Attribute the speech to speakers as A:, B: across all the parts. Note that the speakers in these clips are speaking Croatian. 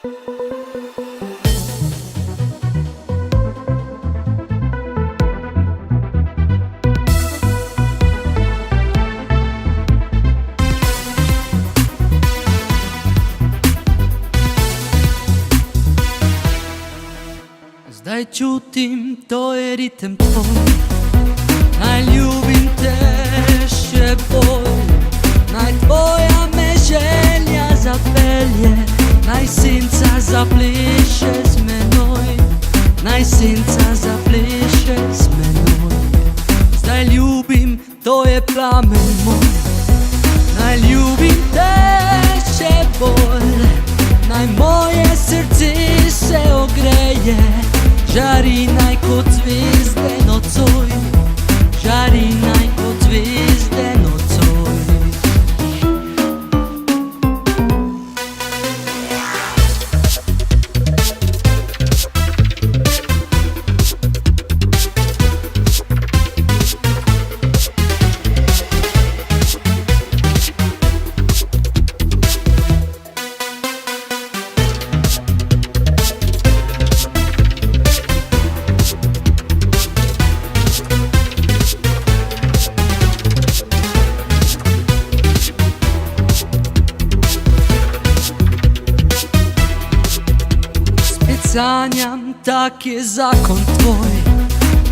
A: Zdaj čutim, to je ritem tvoj. Naj ljubim te še bolj. Naj tvoja me želja zapelje. Naj senca zapleše z menoj. Naj senca zapleše z menoj. Zdaj ljubim, to je plamen moj. Naj ljubim te še bolj. Naj moje srce se ogreje. Žari naj kot zvezde nocoj. Žari naj kot zvezde nocoj. Sanjam, tak je zakon tvoj.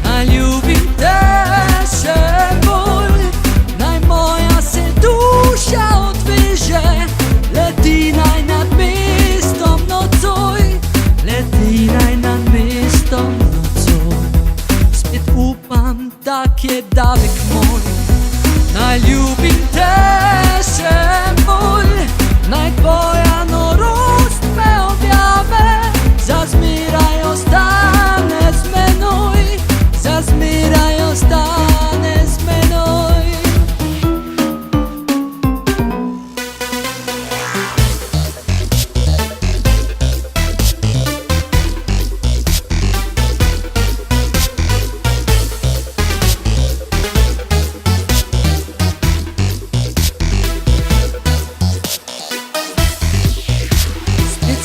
A: Naj ljubim te še bolj. Naj moja se duša odveže. Leti naj nad mestom nocoj. Leti naj nad mestom nocoj. Spet upam, tak je davek moj. Naj ljubim te še bolj. Naj tvoja norost me objave. Zazmiraj ostane z menoj. Zazmiraj ostane z menoj.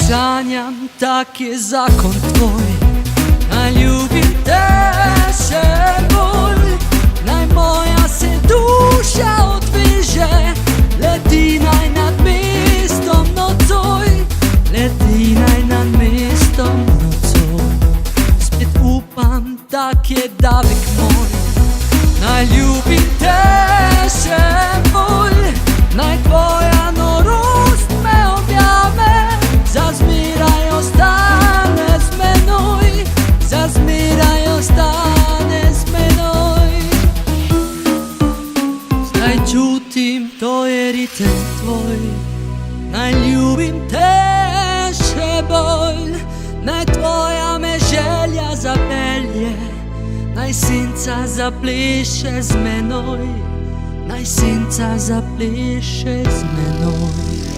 A: Sanjam, tak je zakon tvoj. Naj ljubim te še bolj. Naj moja se duša odveže. Leti naj nad mestom nocoj. Leti naj nad mestom nocoj. Spet upam, tak je davek moj. Naj ljubim te še bolj. Naj tvoja norost me objave. Zazmiraj ostane z menoj. Zazmiraj ostane z menoj. Zdaj čutim, to je ritem tvoj. Naj ljubim te še bolj. Naj tvoja me želja zapelje. Naj senca zapleše z menoj. Naj senca zapleše z menoj.